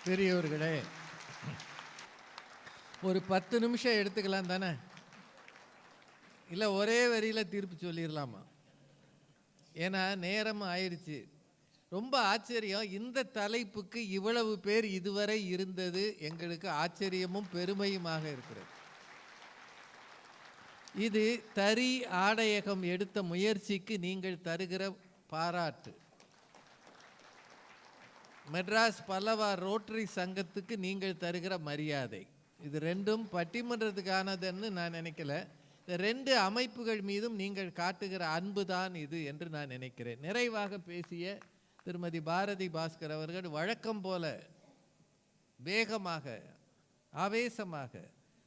பெரியவர்களே, ஒரு 10 நிமிஷம் எடுத்துக்கலாம் தானே? இல்லை ஒரே வரியில் தீர்ப்பு சொல்லிடலாமா? ஏன்னா நேரம் ஆயிடுச்சு. ரொம்ப ஆச்சரியம், இந்த தலைப்புக்கு இவ்வளவு பேர் இதுவரை இருந்தது எங்களுக்கு ஆச்சரியமும் பெருமையுமாக இருக்கிறது. இது தறி ஆடையகம் எடுத்த முயற்சிக்கு நீங்கள் தருகிற பாராட்டு. மெட்ராஸ் பல்லவா ரோட்டரி சங்கத்துக்கு நீங்கள் தருகிற மரியாதை. இது ரெண்டும் பட்டிமன்றத்துக்கானதுன்னு நான் நினைக்கல. இந்த ரெண்டு அமைப்புகள் மீதும் நீங்கள் காட்டுகிற அன்பு தான் இது என்று நான் நினைக்கிறேன். நிறைவாக பேசிய திருமதி பாரதி பாஸ்கர் அவர்கள் வழக்கம் போல வேகமாக ஆவேசமாக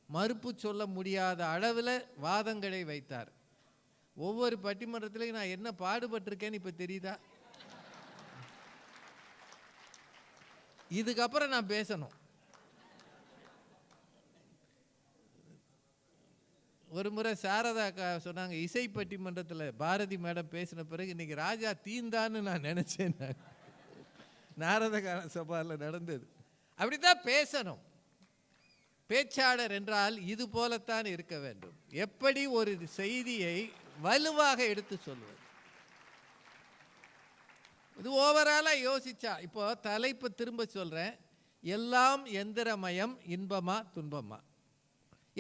மறுப்பு சொல்ல முடியாத அளவில் வாதங்களை வைத்தார். ஒவ்வொரு பட்டிமன்றத்திலையும் நான் என்ன பாடுபட்டிருக்கேன்னு இப்போ தெரியுதா? இதுக்கப்புறம் நான் பேசணும். ஒரு முறை சாரதா அக்கா சொன்னாங்க, இசை பட்டிமன்றத்தில் பாரதி மேடம் பேசின பிறகு இன்னைக்கு ராஜா தீந்தான்னு நான் நினைச்சேன். நாரத சபாவில் நடந்தது. அப்படித்தான் பேசணும். பேச்சாளர் என்றால் இது போலத்தான் இருக்க வேண்டும். எப்படி ஒரு செய்தியை வலுவாக எடுத்து சொல்வது, இது ஓவராலா யோசிச்சா. இப்போ தலைப்பு திரும்ப சொல்றேன், எல்லாம் எந்திரமயம், இன்பமா துன்பமா?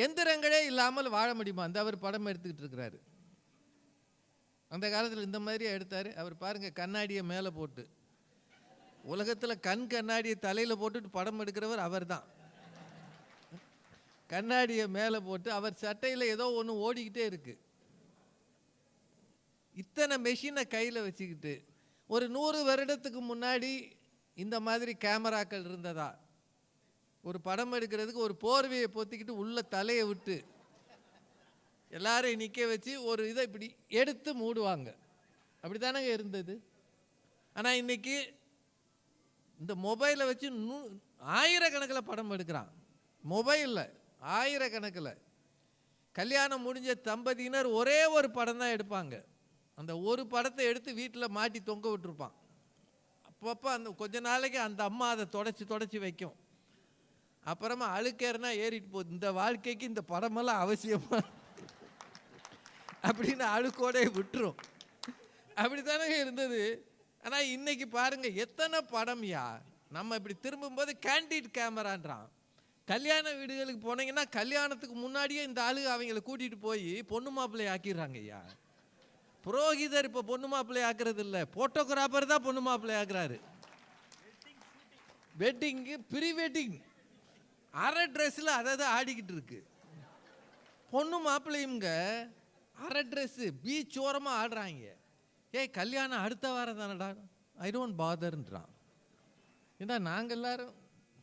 எந்திரங்களே இல்லாமல் வாழ முடியுமா? அந்த அவர் படம் எடுத்துக்கிட்டு இருக்கிறாரு. அந்த காலத்தில் இந்த மாதிரி எடுத்தார் அவர். பாருங்க, கண்ணாடியை மேலே போட்டு, உலகத்தில் கண்ணாடியை தலையில் போட்டுட்டு படம் எடுக்கிறவர் அவர் தான். கண்ணாடியை மேலே போட்டு அவர் சட்டையில் ஏதோ ஒன்று ஓடிக்கிட்டே இருக்கு. இத்தனை மெஷினை கையில் வச்சுக்கிட்டு, ஒரு 100 வருடத்துக்கு முன்னாடி இந்த மாதிரி கேமராக்கள் இருந்ததா? ஒரு படம் எடுக்கிறதுக்கு ஒரு போர்வையை பொத்திக்கிட்டு உள்ள தலையை விட்டு எல்லாரையும் நிற்க வச்சு ஒரு இதை இப்படி எடுத்து மூடுவாங்க. அப்படி தானங்க இருந்தது. ஆனால் இன்னைக்கு இந்த மொபைலை வச்சு ஆயிரக்கணக்கில் படம் எடுக்கிறான். மொபைலில் ஆயிரக்கணக்கில். கல்யாணம் முடிஞ்ச தம்பதியினர் ஒரே ஒரு படம் தான் எடுப்பாங்க. அந்த ஒரு படத்தை எடுத்து வீட்டில் மாட்டி தொங்க விட்டுருப்பான். அப்பப்போ அந்த கொஞ்ச நாளைக்கு அந்த அம்மா அதை தொடச்சி வைக்கும். அப்புறமா அழுக்கேறனா ஏறிட்டு போகுது, இந்த வாழ்க்கைக்கு இந்த படமெல்லாம் அவசியமா அப்படின்னு அழுக்கோடே விட்டுரும். அப்படி தானே இருந்தது. ஆனால் இன்னைக்கு பாருங்க, எத்தனை படம் யா. நம்ம இப்படி திரும்பும்போது கேண்டிட் கேமரான்றான். கல்யாண வீடுகளுக்கு போனீங்கன்னா கல்யாணத்துக்கு முன்னாடியே இந்த ஆளு அவங்களை கூட்டிகிட்டு போய் பொண்ணு மாப்பிள்ளை ஆக்கிடுறாங்க ஐயா. புரோகிதர் இப்போ பொண்ணு மாப்பிள்ளை ஆக்குறது இல்லை, போட்டோகிராஃபர் தான் பொண்ணு மாப்பிள்ளை ஆக்குறாரு. வெட்டிங்கு ப்ரீ வெட்டிங் அரை ட்ரெஸ்ஸில் அதாவது ஆடிக்கிட்டு இருக்கு. பொண்ணு மாப்பிள்ளையுங்க அரை ட்ரெஸ்ஸு பீச் ஓரமாக ஆடுறாங்க. கல்யாணம் அடுத்த வாரம் தானடா, ஐ டோன்ட் பாதர்ன்றான். ஏன்னா நாங்கள் எல்லாரும்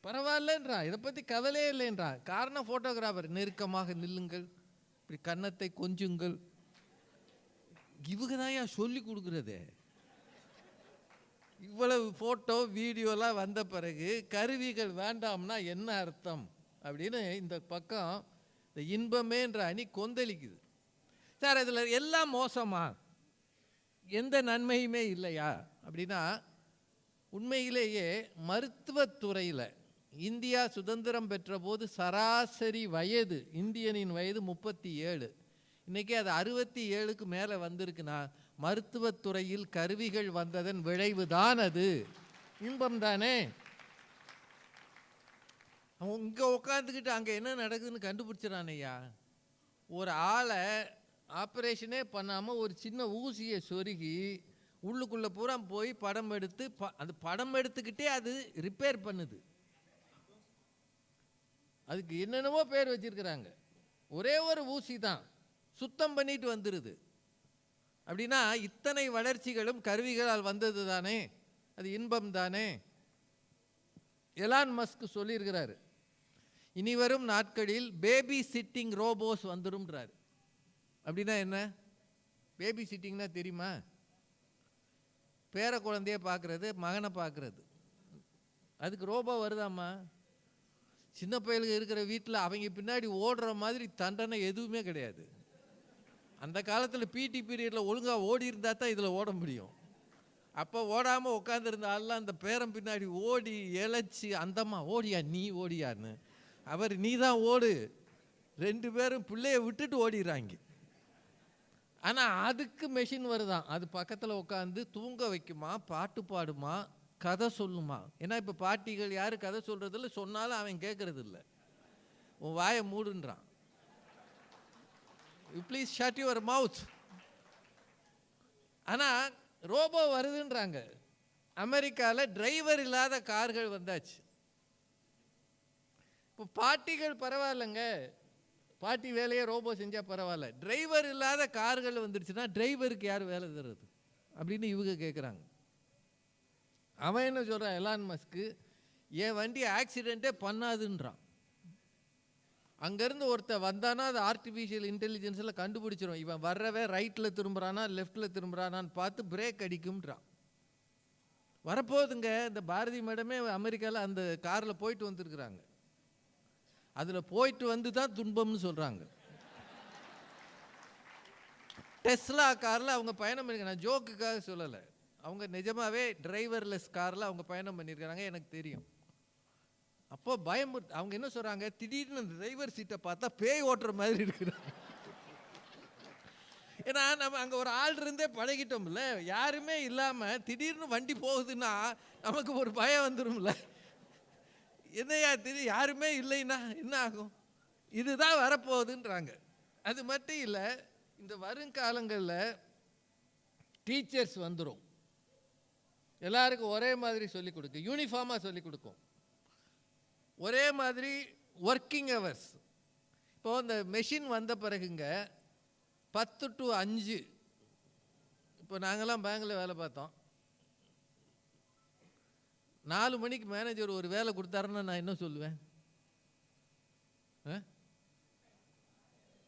பரவாயில்லன்றான், இதை பற்றி கவலையே இல்லைன்றான். காரணம் ஃபோட்டோகிராஃபர். நெருக்கமாக நில்லுங்கள், இப்படி கன்னத்தை கொஞ்சுங்கள், இவங்க தான் சொல்லி கொடுக்குறது. இவ்வளவு ஃபோட்டோ வீடியோலாம் வந்த பிறகு கருவிகள் வேண்டாம்னா என்ன அர்த்தம் அப்படின்னு இந்த பக்கம் இந்த இன்பமேன்ற அணி கொந்தளிக்குது. சார் இதில் எல்லாம் மோசமா, எந்த நன்மையுமே இல்லையா அப்படின்னா, உண்மையிலேயே மருத்துவத்துறையில் இந்தியா சுதந்திரம் பெற்ற போது சராசரி வயது இந்தியனின் வயது 37. இன்றைக்கி அது 67க்கு மேலே வந்திருக்குன்னா மருத்துவத்துறையில் கருவிகள் வந்ததன் விளைவு தான் அது. இன்பம் தானே. அவன் இங்கே உட்காந்துக்கிட்டு அங்கே என்ன நடக்குதுன்னு கண்டுபிடிச்சிடான் ஐயா. ஒரு ஆளை ஆப்ரேஷனே பண்ணாமல் ஒரு சின்ன ஊசியை சொருகி உள்ளுக்குள்ளே பூரா போய் படம் எடுத்து அந்த படம் எடுத்துக்கிட்டே அது ரிப்பேர் பண்ணுது. அதுக்கு என்னென்னவோ பேர் வச்சிருக்கிறாங்க. ஒரே ஒரு ஊசி தான் சுத்தம் பண்ணிட்டு வந்துடுது. அப்படின்னா இத்தனை வளர்ச்சிகளும் கருவிகளால் வந்தது தானே, அது இன்பம் தானே. எலான் மஸ்க் சொல்லியிருக்கிறாரு, இனி வரும் நாட்களில் பேபி சிட்டிங் ரோபோஸ் வந்துடும்ன்றாரு. அப்படின்னா என்ன? பேபி சிட்டிங்னா தெரியுமா? பேர குழந்தைய பார்க்குறது, மகனை பார்க்குறது. அதுக்கு ரோபோ வருதாம்மா? சின்ன பையலுக்கு இருக்கிற வீட்டில் அவங்க பின்னாடி ஓடுற மாதிரி தண்டனை எதுவுமே கிடையாது. அந்த காலத்தில் பிடி பீரியடில் ஒழுங்காக ஓடி இருந்தால் தான் இதில் ஓட முடியும். அப்போ ஓடாமல் உட்காந்துருந்த ஆள்லாம் அந்த பேரன் பின்னாடி ஓடி இழைச்சி, அந்தம்மா ஓடியா நீ ஓடியான்னு. அவர் நீ தான் ஓடு. 2 பேரும் பிள்ளைய விட்டுட்டு ஓடிடுறாங்க. ஆனால் அதுக்கு மெஷின் வருதான். அது பக்கத்தில் உட்காந்து தூங்க வைக்குமா, பாட்டு பாடுமா, கதை சொல்லுமா. ஏன்னா இப்போ பாட்டிகள் யாரும் கதை சொல்கிறதில்ல, சொன்னாலும் அவன் கேட்கறது இல்லை. உன் வாயை மூடுன்றான். You please shut your mouth. ஆனால் ரோபோ வருதுன்றாங்க. அமெரிக்காவில் டிரைவர் இல்லாத கார்கள் வந்தாச்சு. இப்போ பாட்டிகள் பரவாயில்லைங்க, பாட்டி வேலையை ரோபோ செஞ்சால் பரவாயில்ல. டிரைவர் இல்லாத கார்கள் வந்துடுச்சுன்னா டிரைவருக்கு யார் வேலை தர்றது அப்படின்னு இவங்க கேட்குறாங்க. அவன் என்ன சொல்கிறான், எலான் மஸ்க்கு, என் வண்டி ஆக்சிடெண்ட்டே பண்ணாதுன்றான். அங்கேருந்து ஒருத்தர் வந்தானா அது ஆர்டிஃபிஷியல் இன்டெலிஜென்ஸில் கண்டுபிடிச்சிரும். இவன் வர்றவே ரைட்டில் திரும்புகிறானா லெஃப்டில் திரும்புகிறானான்னு பார்த்து பிரேக் அடிக்கும்ன்றான். வரப்போகுதுங்க. இந்த பாரதி மேடமே அமெரிக்காவில் அந்த காரில் போயிட்டு வந்துருக்குறாங்க. அதில் போயிட்டு வந்து தான் துன்பம்னு சொல்கிறாங்க. டெஸ்லா காரில் அவங்க பயணம் பண்ணிருக்காங்க. நான் ஜோக்குக்காக சொல்லலை, அவங்க நிஜமாகவே டிரைவர்லெஸ் காரில் அவங்க பயணம் பண்ணியிருக்கிறாங்க, எனக்கு தெரியும். அப்போ பயம். அவங்க என்ன சொல்கிறாங்க, திடீர்னு டிரைவர் சீட்டை பார்த்தா பேய் ஓட்டுற மாதிரி இருக்கிறாங்க. ஏன்னா நம்ம அங்கே ஒரு ஆள் இருந்தே பழகிட்டோம்ல, யாருமே இல்லாமல் திடீர்னு வண்டி போகுதுன்னா நமக்கு ஒரு பயம் வந்துடும்ல. என்னையா திடீர் யாருமே இல்லைன்னா என்ன ஆகும்? இதுதான் வரப்போகுதுன்றாங்க. அது மட்டும் இல்லை, இந்த வருங்காலங்களில் டீச்சர்ஸ் வந்துடும். எல்லாருக்கும் ஒரே மாதிரி சொல்லிக் கொடுக்கும், யூனிஃபார்மாக சொல்லிக் கொடுக்கும், ஒரே மாதிரி ஒர்க்கிங் ஹவர்ஸ். இப்போது இந்த மெஷின் வந்த பிறகுங்க 10 to 5. இப்போ நாங்கள்லாம் பேங்கில் வேலை பார்த்தோம். 4 மணிக்கு மேனேஜர் ஒரு வேலை கொடுத்தாருன்னா நான் என்ன சொல்லுவேன்?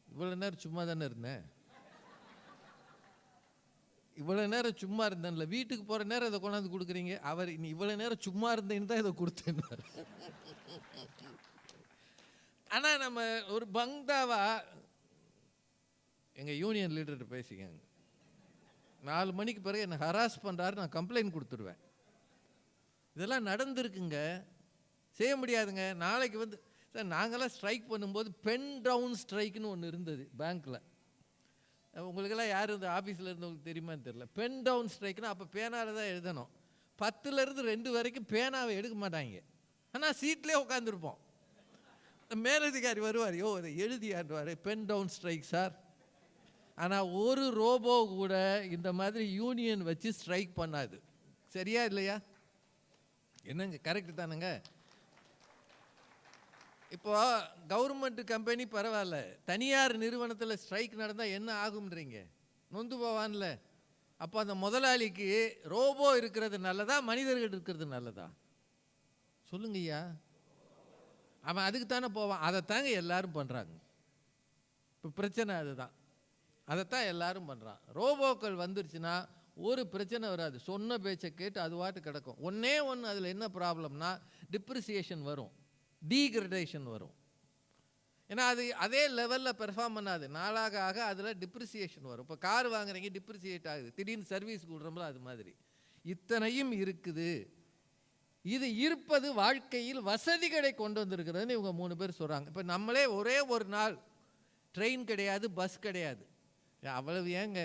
இவ்வளோ நேரம் சும்மா தானே இருந்தேன், இவ்வளோ நேரம் சும்மா இருந்தேன்ல, வீட்டுக்கு போகிற நேரம் இதை கொண்டாந்து கொடுக்குறீங்க. அவர் நீ இவ்வளோ நேரம் சும்மா இருந்தேன்னு தான் இதை கொடுத்தேன்னாரு. ஆனால் நம்ம ஒரு பங்தாவா எங்கள் யூனியன் லீடர்கிட்ட பேசிக்கங்க. 4 மணிக்கு பிறகு என்னை ஹராஸ் பண்ணுறாரு, நான் கம்ப்ளைண்ட் கொடுத்துருவேன். இதெல்லாம் நடந்துருக்குங்க, செய்ய முடியாதுங்க. நாளைக்கு வந்து சார் நாங்களாம் ஸ்ட்ரைக் பண்ணும்போது பென் டவுன் ஸ்ட்ரைக்குன்னு ஒன்று இருந்தது பேங்க்கில். உங்களுக்கெல்லாம் யார் இந்த ஆஃபீஸில் இருந்தவங்களுக்கு தெரியுமான்னு தெரியல. பென் டவுன் ஸ்ட்ரைக்குன்னா அப்போ பேனாவில் தான் எழுதணும். 10லேருந்து 2 வரைக்கும் பேனாவை எடுக்க மாட்டாங்க. ஆனால் சீட்லேயே உட்காந்துருப்போம். மேலதிகாரி வருவார், யோ அதை எழுதியாண்டுவார், பென் டவுன் ஸ்ட்ரைக் சார். ஆனால் ஒரு ரோபோ கூட இந்த மாதிரி யூனியன் வச்சு ஸ்ட்ரைக் பண்ணாது. சரியா இல்லையா? என்னங்க, கரெக்டு தானுங்க? இப்போ கவர்மெண்ட் கம்பெனி பரவாயில்ல, தனியார் நிறுவனத்தில் ஸ்ட்ரைக் நடந்தால் என்ன ஆகும்ன்றீங்க? நொந்து போவான்ல. அப்போ அந்த முதலாளிக்கு ரோபோ இருக்கிறது நல்லதா, மனிதர்கள் இருக்கிறது நல்லதா? சொல்லுங்கய்யா. அவன் அதுக்கு தானே போவான். அதைத்தாங்க எல்லாரும் பண்ணுறாங்க. இப்போ பிரச்சனை அதுதான், அதைத்தான் எல்லாரும் பண்ணுறான். ரோபோக்கள் வந்துருச்சுன்னா ஒரு பிரச்சனை வராது, சொன்ன பேச்சை கேட்டு அது வாட்டு கிடக்கும். ஒன்றே ஒன்று அதில் என்ன ப்ராப்ளம்னா டிப்ரிசியேஷன் வரும், டீக்ரடேஷன் வரும். ஏன்னா அது அதே லெவலில் பெர்ஃபார்ம் பண்ணாது. நாளாக ஆக அதில் டிப்ரிசியேஷன் வரும். இப்போ கார் வாங்குறீங்க, டிப்ரிசியேட் ஆகுது, திடீர்னு சர்வீஸ் விடுறோம்ல, அது மாதிரி இத்தனையும் இருக்குது. இது இருப்பது வாழ்க்கையில் வசதிகளை கொண்டு வந்திருக்கிறதுன்னு இவங்க 3 பேர் சொல்கிறாங்க. இப்போ நம்மளே ஒரே ஒரு நாள் ட்ரெயின் கிடையாது, பஸ் கிடையாது. அவ்வளவு ஏங்க,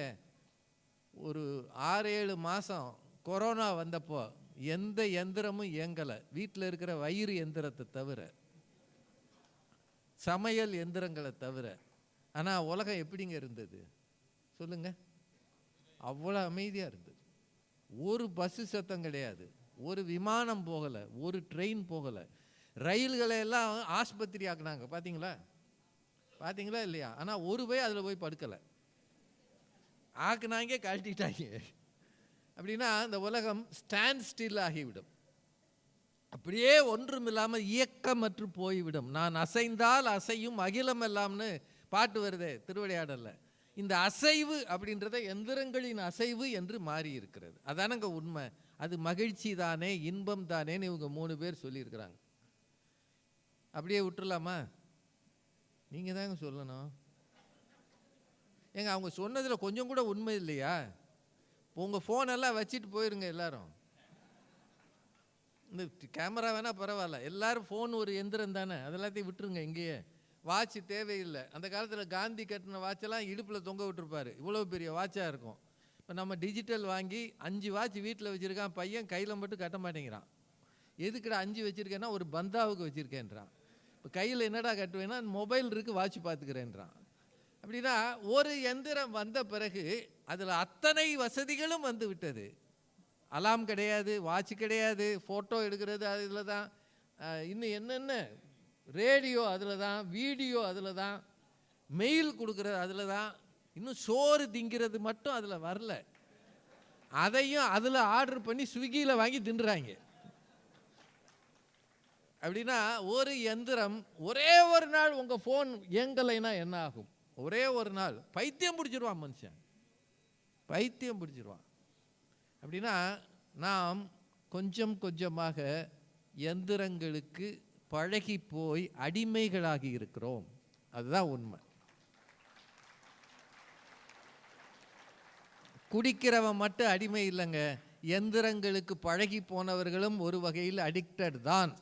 ஒரு 6-7 மாதம் கொரோனா வந்தப்போ எந்த எந்திரமும் இயங்கலை, வீட்டில் இருக்கிற வயிறு எந்திரத்தை தவிர, சமையல் எந்திரங்களை தவிர. ஆனால் உலகம் எப்படிங்க இருந்தது சொல்லுங்க? அவ்வளோ அமைதியாக இருந்தது. ஒரு பஸ்ஸு சத்தம் கிடையாது, ஒரு விமானம் போகலை, ஒரு ட்ரெயின் போகலை. ரயில்களை எல்லாம் ஆஸ்பத்திரி ஆக்குனாங்க, பார்த்தீங்களா? பார்த்தீங்களா இல்லையா? ஆனால் ஒரு போய் அதில் போய் படுக்கலை, ஆக்குனாங்க, கழட்டிட்டாங்க. அப்படின்னா இந்த உலகம் ஸ்டாண்ட் ஸ்டில் ஆகிவிடும். அப்படியே ஒன்றும் இல்லாமல் இயக்கமற்று போய்விடும். நான் அசைந்தால் அசையும் அகிலம் எல்லாம்னு பாட்டு வருதே திருவிளையாடல்ல. இந்த அசைவு அப்படின்றத எந்திரங்களின் அசைவு என்று மாறி இருக்கிறது. அதானங்க உண்மை. அது மகிழ்ச்சி தானே, இன்பம் தானேன்னு இவங்க 3 பேர் சொல்லியிருக்கிறாங்க. அப்படியே விட்டுறலாமா? நீங்கள் தாங்க சொல்லணும். ஏங்க அவங்க சொன்னதில் கொஞ்சம் கூட உண்மை இல்லையா? உங்கள் ஃபோனெல்லாம் வச்சுட்டு போயிருங்க எல்லாரும். இந்த கேமரா வேணால் பரவாயில்ல, எல்லோரும் ஃபோன் ஒரு எந்திரம் தானே, அதெல்லாத்தையும் விட்டுருங்க. இங்கேயே வாட்ச் தேவையில்லை. அந்த காலத்தில் காந்தி கட்டின வாட்செல்லாம் இடுப்பில் தொங்க விட்டுருப்பார், இவ்வளோ பெரிய வாட்சாக இருக்கும். இப்போ நம்ம டிஜிட்டல் வாங்கி 5 வாட்ச் வீட்டில் வச்சுருக்கான் பையன், கையில் மட்டும் கட்ட மாட்டேங்கிறான். எதுக்குடா 5 வச்சுருக்கேன்னா ஒரு பந்தாவுக்கு வச்சுருக்கேன்றான். இப்போ கையில் என்னடா கட்டுவேன்னா மொபைல் இருக்குது வாட்ச் பார்த்துக்கிறேன்றான். அப்படின்னா ஒரு எந்திரம் வந்த பிறகு அதில் அத்தனை வசதிகளும் வந்து விட்டது. அலாம் கிடையாது, வாட்ச் கிடையாது, ஃபோட்டோ எடுக்கிறது அதில் தான், இன்னும் என்னென்ன ரேடியோ அதில் தான், வீடியோ அதில் தான், மெயில் கொடுக்குறது அதில் தான், இன்னும் சோறு திங்கிறது மட்டும் அதில் வரல, அதையும் அதில் ஆர்டர் பண்ணி ஸ்விக்கியில் வாங்கி தின்னுறாங்க. அப்படின்னா ஒரு எந்திரம் ஒரே ஒரு நாள் உங்கள் ஃபோன் இயங்கலைன்னா என்ன ஆகும்? ஒரே ஒரு நாள் பைத்தியம் பிடிச்சிருவான் மனுஷன், பைத்தியம் பிடிச்சிருவான். அப்படின்னா நாம் கொஞ்சம் கொஞ்சமாக எந்திரங்களுக்கு பழகி போய் அடிமைகளாகி இருக்கிறோம். அதுதான் உண்மை. குடிக்கிறவன் மட்டும் அடிமை இல்லைங்க, எந்திரங்களுக்கு பழகி போனவர்களும் ஒரு வகையில் அடிக்டட் தான்.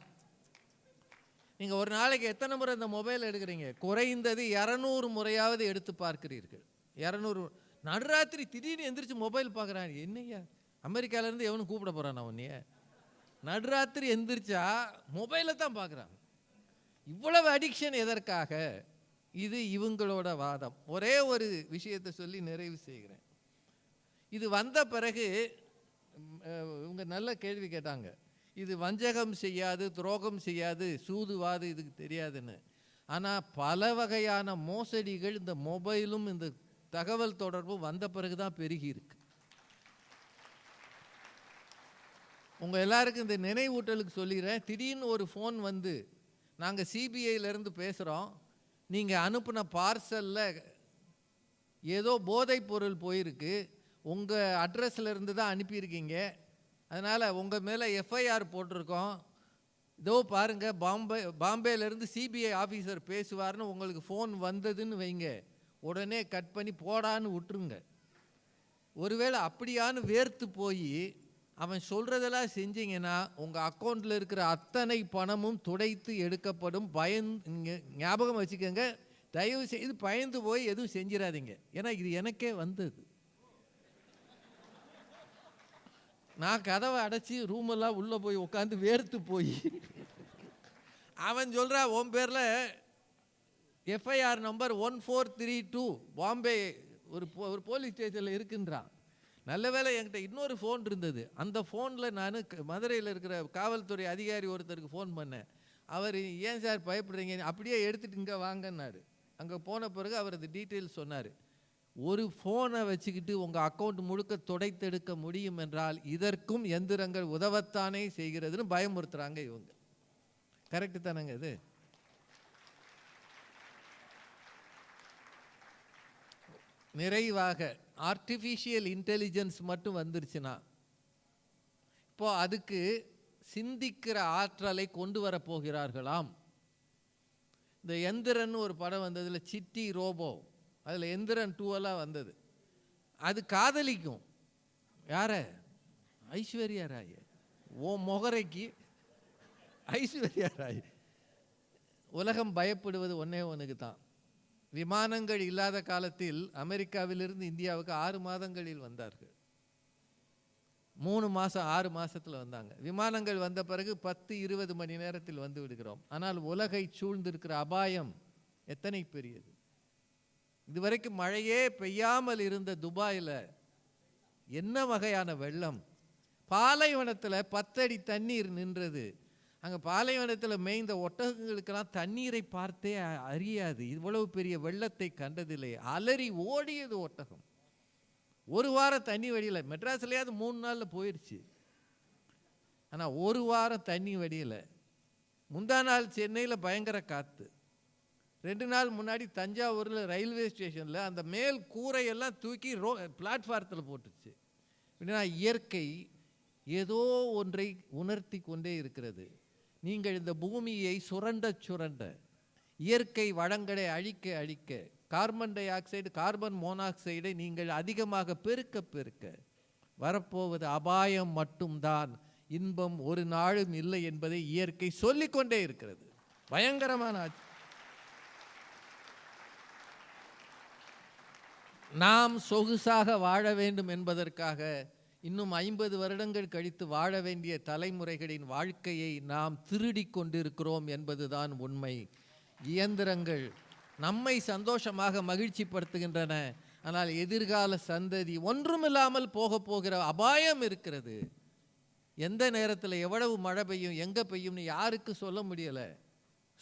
நீங்கள் ஒரு நாளைக்கு எத்தனை முறை இந்த மொபைல் எடுக்கிறீங்க? குறைந்தது 200 முறையாவது எடுத்து பார்க்கிறீர்கள். 200. நடுராத்திரி திடீர்னு எந்திரிச்சு மொபைல் பார்க்குறான். என்னையா அமெரிக்காவிலேருந்து எவனும் கூப்பிட போகிறான் நான் உன்னைய? நடுராத்திரி எந்திரிச்சா மொபைலை தான் பார்க்குறான். இவ்வளவு அடிக்ஷன் எதற்காக? இது இவங்களோட வாதம். ஒரே ஒரு விஷயத்தை சொல்லி நிறைவு செய்கிறேன். இது வந்த பிறகு இவங்க நல்ல கேள்வி கேட்டாங்க. இது வஞ்சகம் செய்யாது, துரோகம் செய்யாது, சூதுவாது இதுக்கு தெரியாதுன்னு. ஆனால் பல வகையான மோசடிகள் இந்த மொபைலும் இந்த தகவல் தொடர்பும் வந்த பிறகு தான் பெருகி இருக்கு. உங்கள் எல்லாருக்கும் இந்த நினைவூட்டலுக்கு சொல்லிடுறேன். திடீர்னு ஒரு ஃபோன் வந்து, நாங்கள் சிபிஐலேருந்து பேசுகிறோம், நீங்கள் அனுப்பின பார்சலில் ஏதோ போதைப் பொருள் போயிருக்கு, உங்கள் அட்ரஸில் இருந்து தான் அனுப்பியிருக்கீங்க, அதனால் உங்கள் மேலே எஃப்ஐஆர் போட்டிருக்கோம், இதோ பாருங்கள் பாம்பேலேருந்து சிபிஐ ஆஃபீஸர் பேசுவார்னு உங்களுக்கு ஃபோன் வந்ததுன்னு வைங்க, உடனே கட் பண்ணி போடான்னு விட்டுருங்க. ஒருவேளை அப்படியான்னு வேர்த்து போய் அவன் சொல்கிறதெல்லாம் செஞ்சீங்கன்னா உங்கள் அக்கௌண்ட்டில் இருக்கிற அத்தனை பணமும் துடைத்து எடுக்கப்படும். ஞாபகம் வச்சுக்கோங்க, தயவு செய்து பயந்து போய் எதுவும் செஞ்சிடாதீங்க. ஏன்னா இது எனக்கே வந்தது. நான் கதவை அடைச்சி ரூமெல்லாம் உள்ளே போய் உட்காந்து வேர்த்து போய் அவன் சொல்கிறா உன் பேரில் எஃப்ஐஆர் நம்பர் 1432 பாம்பே ஒரு போலீஸ் ஸ்டேஷனில் இருக்குன்றான். நல்ல வேளை என்கிட்ட இன்னொரு ஃபோன் இருந்தது. அந்த ஃபோனில் நான் மதுரையில் இருக்கிற காவல்துறை அதிகாரி ஒருத்தருக்கு ஃபோன் பண்ணேன். அவர் ஏன் சார் பயப்படுறீங்க, அப்படியே எடுத்துகிட்டு இங்கே வாங்கன்னாரு. அங்கே போன பிறகு அவர் அந்த டீட்டெயில்ஸ் சொன்னார். ஒரு ஃபோனை வச்சுக்கிட்டு உங்கள் அக்கௌண்ட் முழுக்க துடைத்தெடுக்க முடியும் என்றால் இதற்கும் எந்திரங்கள் உதவத்தானே செய்கிறதுன்னு பயமுறுத்துகிறாங்க இவங்க. கரெக்டு தானேங்க இது? நிறைவாக ஆர்டிஃபிஷியல் இன்டெலிஜென்ஸ் மட்டும் வந்துருச்சுன்னா இப்போ அதுக்கு சிந்திக்கிற ஆற்றலை கொண்டு வரப்போகிறார்களாம். இந்த எந்திரன் ஒரு படம் வந்ததில் சிட்டி ரோபோ, அதில் எந்திரன் 2 வந்தது. அது காதலிக்கும் யார? ஐஸ்வர்யா ராய். ஓ முகரைக்கு ஐஸ்வர்யா ராய். உலகம் பயப்படுவது ஒன்னே ஒன்றுக்கு தான். விமானங்கள் இல்லாத காலத்தில் அமெரிக்காவிலிருந்து இந்தியாவுக்கு 6 மாதங்களில் வந்தார்கள். 3 மாதம் 6 மாதத்தில் வந்தாங்க. விமானங்கள் வந்த பிறகு 10-20 மணி நேரத்தில் வந்து விடுகிறோம். ஆனால் உலகை சூழ்ந்திருக்கிற அபாயம் எத்தனை பெரியது! இதுவரைக்கும் மழையே பெய்யாமல் இருந்த துபாயில் என்ன வகையான வெள்ளம்! பாலைவனத்தில் 10 அடி தண்ணீர் நின்றது. அங்கே பாலைவனத்தில் மேய்ந்த ஒட்டகங்களுக்கெல்லாம் தண்ணீரை பார்த்தே அறியாது. இவ்வளவு பெரிய வெள்ளத்தை கண்டதில்லை. அலறி ஓடியது ஒட்டகம். ஒரு வாரம் தண்ணி வடியலை. மெட்ராஸ்லையாவது 3 நாளில் போயிடுச்சு. ஆனால் ஒரு வாரம் தண்ணி வடியலை. முந்தா நாள் சென்னையில் பயங்கர காற்று. 2 நாள் முன்னாடி தஞ்சாவூரில் ரயில்வே ஸ்டேஷனில் அந்த மேல் கூரையெல்லாம் தூக்கி பிளாட்ஃபாரத்தில் போட்டுச்சு. அப்படின்னா இயற்கை ஏதோ ஒன்றை உணர்த்தி கொண்டே இருக்கிறது. நீங்கள் இந்த பூமியை சுரண்ட சுரண்ட, இயற்கை வளங்களை அழிக்க அழிக்க, கார்பன் டை ஆக்சைடு கார்பன் மோனாக்சைடை நீங்கள் அதிகமாக பெருக்க பெருக்க வரப்போவது அபாயம் மட்டும்தான், இன்பம் ஒரு நாளும் இல்லை என்பதை இயற்கை சொல்லிக்கொண்டே இருக்கிறது. பயங்கரமான நாம் சொகுசாக வாழ வேண்டும் என்பதற்காக இன்னும் 50 வருடங்கள் கழித்து வாழ வேண்டிய தலைமுறைகளின் வாழ்க்கையை நாம் திருடி கொண்டிருக்கிறோம் என்பதுதான் உண்மை. இயந்திரங்கள் நம்மை சந்தோஷமாக மகிழ்ச்சிப்படுத்துகின்றன, ஆனால் எதிர்கால சந்ததி ஒன்றுமில்லாமல் போகிற அபாயம் இருக்கிறது. எந்த நேரத்தில் எவ்வளவு மழை பெய்யும், எங்கே பெய்யும்னு யாருக்கு சொல்ல முடியலை.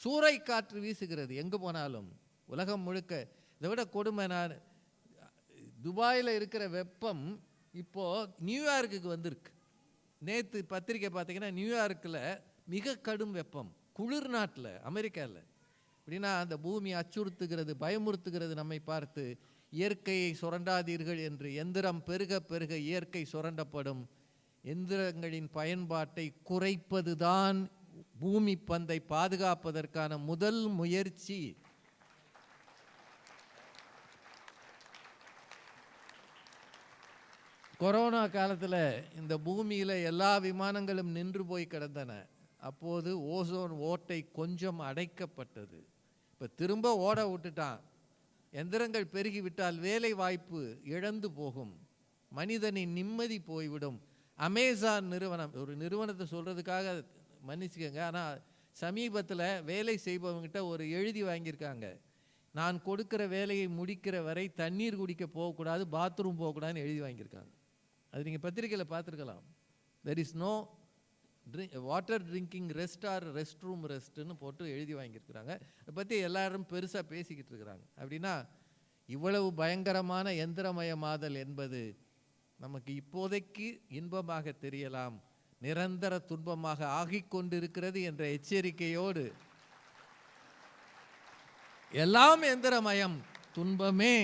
சூறை காற்று வீசுகிறது எங்கே போனாலும், உலகம் முழுக்க. இதை விட கொடுமை, நான் துபாயில் இருக்கிற வெப்பம் இப்போது நியூயார்க்குக்கு வந்திருக்கு. நேற்று பத்திரிக்கை பார்த்தீங்கன்னா நியூயார்க்கில் மிக கடும் வெப்பம், குளிர் நாட்டில், அமெரிக்காவில். அப்படின்னா அந்த பூமி அச்சுறுத்துகிறது, பயமுறுத்துகிறது நம்மை பார்த்து. இயற்கையை சுரண்டாதீர்கள் என்று. எந்திரம் பெருக பெருக இயற்கை சுரண்டப்படும். எந்திரங்களின் பயன்பாட்டை குறைப்பதுதான் பூமி பந்தை பாதுகாப்பதற்கான முதல் முயற்சி. கொரோனா காலத்தில் இந்த பூமியில் எல்லா விமானங்களும் நின்று போய் கிடந்தன. அப்போது ஓசோன் ஓட்டை கொஞ்சம் அடைக்கப்பட்டது. இப்போ திரும்ப ஓட விட்டுட்டான். எந்திரங்கள் பெருகிவிட்டால் வேலை வாய்ப்பு இழந்து போகும், மனிதனின் நிம்மதி போய்விடும். அமேசான் நிறுவனம், ஒரு நிறுவனத்தை சொல்கிறதுக்காக மன்னிச்சுக்கோங்க, ஆனால் சமீபத்தில் வேலை செய்பவங்ககிட்ட ஒரு எழுதி வாங்கியிருக்காங்க. நான் கொடுக்குற வேலையை முடிக்கிற வரை தண்ணீர் குடிக்க போகக்கூடாது, பாத்ரூம் போகக்கூடாதுன்னு எழுதி வாங்கியிருக்காங்க. அது நீங்கள் பத்திரிக்கையில் பார்த்துருக்கலாம். There is no water drinking rest or rest room ரெஸ்ட்டுன்னு போட்டு எழுதி வாங்கியிருக்கிறாங்க. அதை பற்றி எல்லாரும் பெருசாக பேசிக்கிட்டு இருக்கிறாங்க. அப்படின்னா இவ்வளவு பயங்கரமான எந்திரமயமாதல் என்பது நமக்கு இப்போதைக்கு இன்பமாக தெரியலாம், நிரந்தர துன்பமாக ஆகிக்கொண்டிருக்கிறது என்ற எச்சரிக்கையோடு, எல்லாம் எந்திரமயம், துன்பமே